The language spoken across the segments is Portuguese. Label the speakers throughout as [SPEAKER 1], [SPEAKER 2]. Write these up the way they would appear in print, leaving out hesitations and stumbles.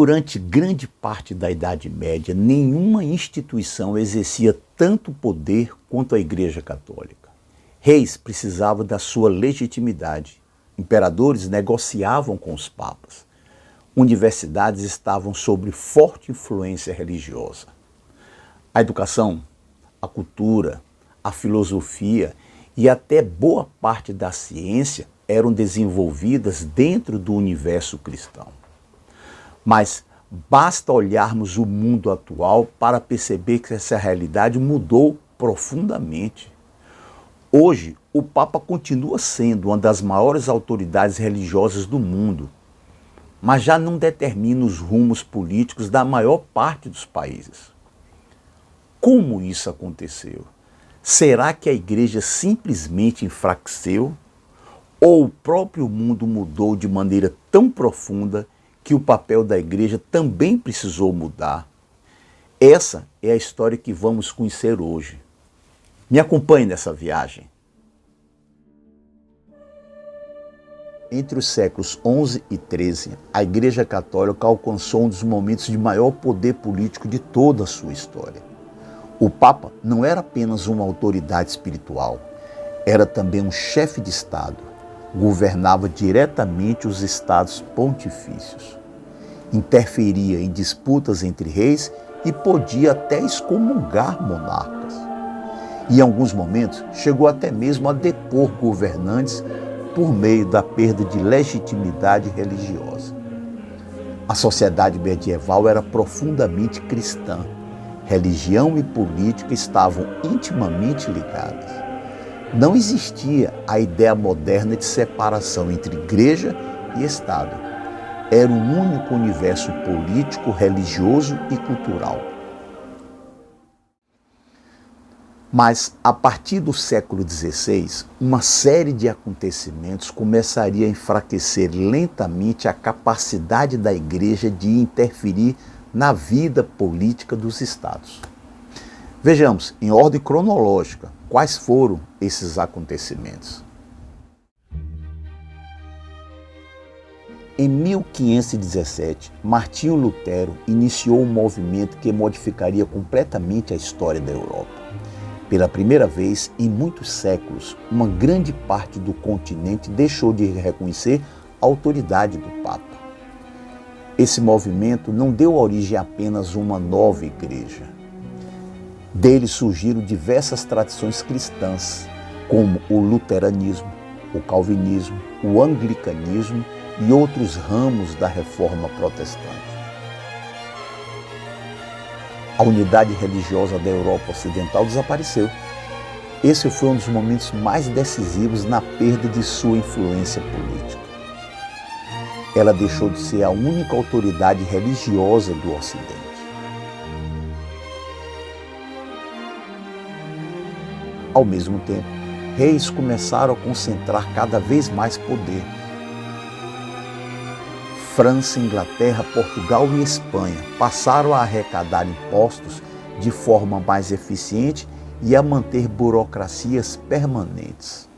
[SPEAKER 1] Durante grande parte da Idade Média, nenhuma instituição exercia tanto poder quanto a Igreja Católica. Reis precisavam da sua legitimidade. Imperadores negociavam com os papas. Universidades estavam sob forte influência religiosa. A educação, a cultura, a filosofia e até boa parte da ciência eram desenvolvidas dentro do universo cristão. Mas basta olharmos o mundo atual para perceber que essa realidade mudou profundamente. Hoje, o Papa continua sendo uma das maiores autoridades religiosas do mundo, mas já não determina os rumos políticos da maior parte dos países. Como isso aconteceu? Será que a Igreja simplesmente enfraqueceu? Ou o próprio mundo mudou de maneira tão profunda que o papel da Igreja também precisou mudar? Essa é a história que vamos conhecer hoje. Me acompanhe nessa viagem. Entre os séculos XI e XIII, a Igreja Católica alcançou um dos momentos de maior poder político de toda a sua história. O Papa não era apenas uma autoridade espiritual, era também um chefe de Estado. Governava diretamente os estados pontifícios. Interferia em disputas entre reis e podia até excomungar monarcas. E em alguns momentos chegou até mesmo a depor governantes por meio da perda de legitimidade religiosa. A sociedade medieval era profundamente cristã. Religião e política estavam intimamente ligadas. Não existia a ideia moderna de separação entre igreja e Estado. Era um único universo político, religioso e cultural. Mas, a partir do século XVI, uma série de acontecimentos começaria a enfraquecer lentamente a capacidade da Igreja de interferir na vida política dos estados. Vejamos, em ordem cronológica, quais foram esses acontecimentos. Em 1517, Martinho Lutero iniciou um movimento que modificaria completamente a história da Europa. Pela primeira vez em muitos séculos, uma grande parte do continente deixou de reconhecer a autoridade do Papa. Esse movimento não deu origem a apenas uma nova igreja. Dele surgiram diversas tradições cristãs, como o luteranismo, o calvinismo, o anglicanismo e outros ramos da reforma protestante. A unidade religiosa da Europa Ocidental desapareceu. Esse foi um dos momentos mais decisivos na perda de sua influência política. Ela deixou de ser a única autoridade religiosa do Ocidente. Ao mesmo tempo, reis começaram a concentrar cada vez mais poder. França, Inglaterra, Portugal e Espanha passaram a arrecadar impostos de forma mais eficiente e a manter burocracias permanentes.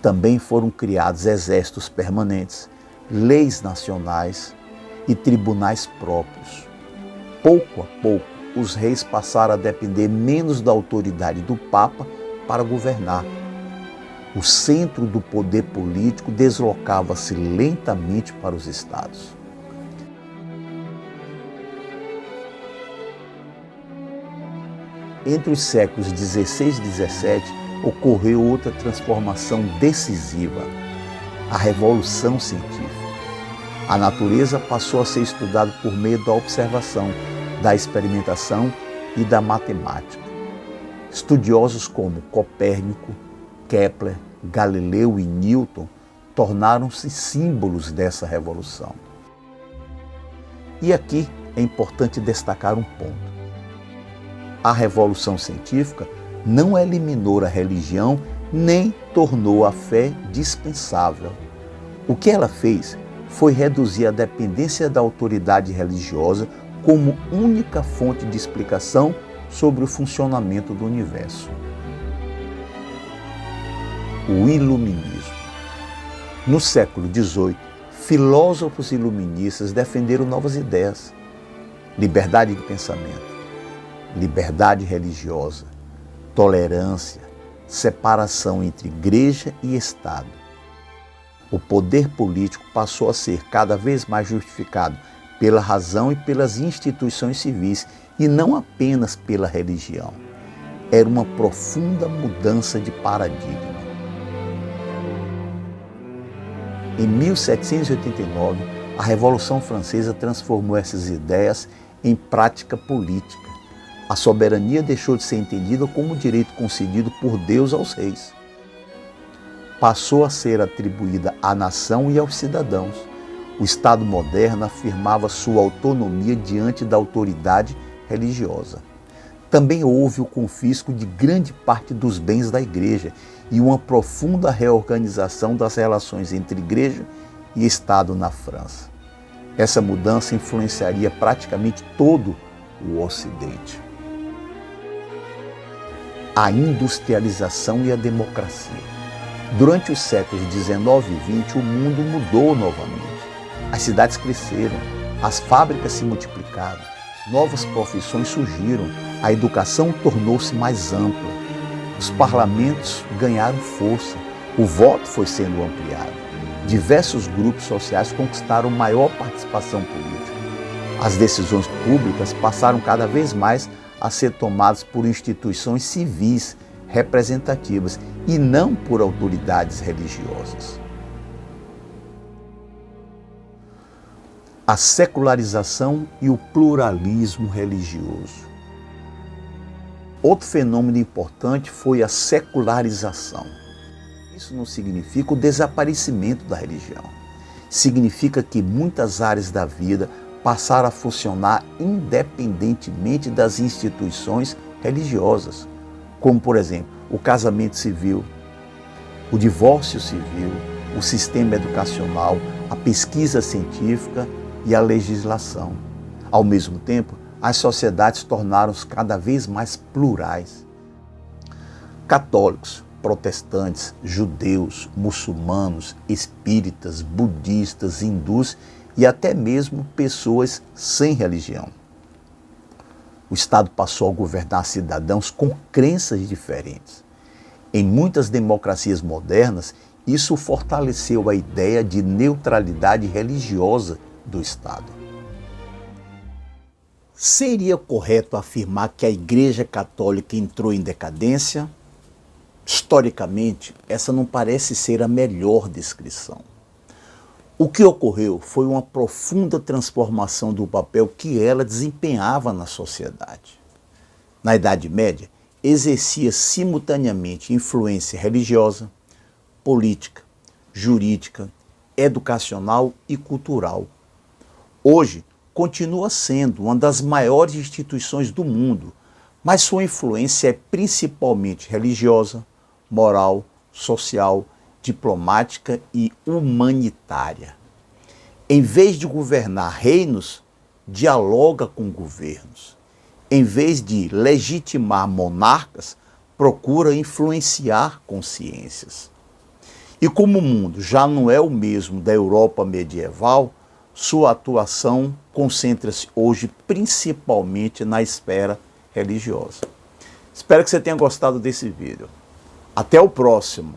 [SPEAKER 1] Também foram criados exércitos permanentes, leis nacionais e tribunais próprios. Pouco a pouco, os reis passaram a depender menos da autoridade do Papa para governar. O centro do poder político deslocava-se lentamente para os estados. Entre os séculos XVI e XVII, ocorreu outra transformação decisiva, a Revolução Científica. A natureza passou a ser estudada por meio da observação, da experimentação e da matemática. Estudiosos como Copérnico, Kepler, Galileu e Newton tornaram-se símbolos dessa revolução. E aqui é importante destacar um ponto. A Revolução Científica não eliminou a religião nem tornou a fé dispensável. O que ela fez foi reduzir a dependência da autoridade religiosa como única fonte de explicação sobre o funcionamento do universo. O Iluminismo. No século XVIII, filósofos iluministas defenderam novas ideias, liberdade de pensamento, liberdade religiosa, tolerância, separação entre igreja e Estado. O poder político passou a ser cada vez mais justificado pela razão e pelas instituições civis, e não apenas pela religião. Era uma profunda mudança de paradigma. Em 1789, a Revolução Francesa transformou essas ideias em prática política. A soberania deixou de ser entendida como um direito concedido por Deus aos reis. Passou a ser atribuída à nação e aos cidadãos. O Estado moderno afirmava sua autonomia diante da autoridade religiosa. Também houve o confisco de grande parte dos bens da Igreja e uma profunda reorganização das relações entre Igreja e Estado na França. Essa mudança influenciaria praticamente todo o Ocidente. A industrialização e a democracia. Durante os séculos XIX e XX, o mundo mudou novamente. As cidades cresceram, as fábricas se multiplicaram, novas profissões surgiram, a educação tornou-se mais ampla, os parlamentos ganharam força, o voto foi sendo ampliado, diversos grupos sociais conquistaram maior participação política. As decisões públicas passaram cada vez mais a ser tomadas por instituições civis representativas e não por autoridades religiosas. A secularização e o pluralismo religioso. Outro fenômeno importante foi a secularização. Isso não significa o desaparecimento da religião. Significa que muitas áreas da vida passaram a funcionar independentemente das instituições religiosas, como, por exemplo, o casamento civil, o divórcio civil, o sistema educacional, a pesquisa científica e a legislação. Ao mesmo tempo, as sociedades tornaram-se cada vez mais plurais. Católicos, protestantes, judeus, muçulmanos, espíritas, budistas, hindus e até mesmo pessoas sem religião. O Estado passou a governar cidadãos com crenças diferentes. Em muitas democracias modernas, isso fortaleceu a ideia de neutralidade religiosa do Estado. Seria correto afirmar que a Igreja Católica entrou em decadência? Historicamente, essa não parece ser a melhor descrição. O que ocorreu foi uma profunda transformação do papel que ela desempenhava na sociedade. Na Idade Média, exercia simultaneamente influência religiosa, política, jurídica, educacional e cultural. Hoje, continua sendo uma das maiores instituições do mundo, mas sua influência é principalmente religiosa, moral, social, diplomática e humanitária. Em vez de governar reinos, dialoga com governos. Em vez de legitimar monarcas, procura influenciar consciências. E como o mundo já não é o mesmo da Europa medieval, sua atuação concentra-se hoje principalmente na esfera religiosa. Espero que você tenha gostado desse vídeo. Até o próximo!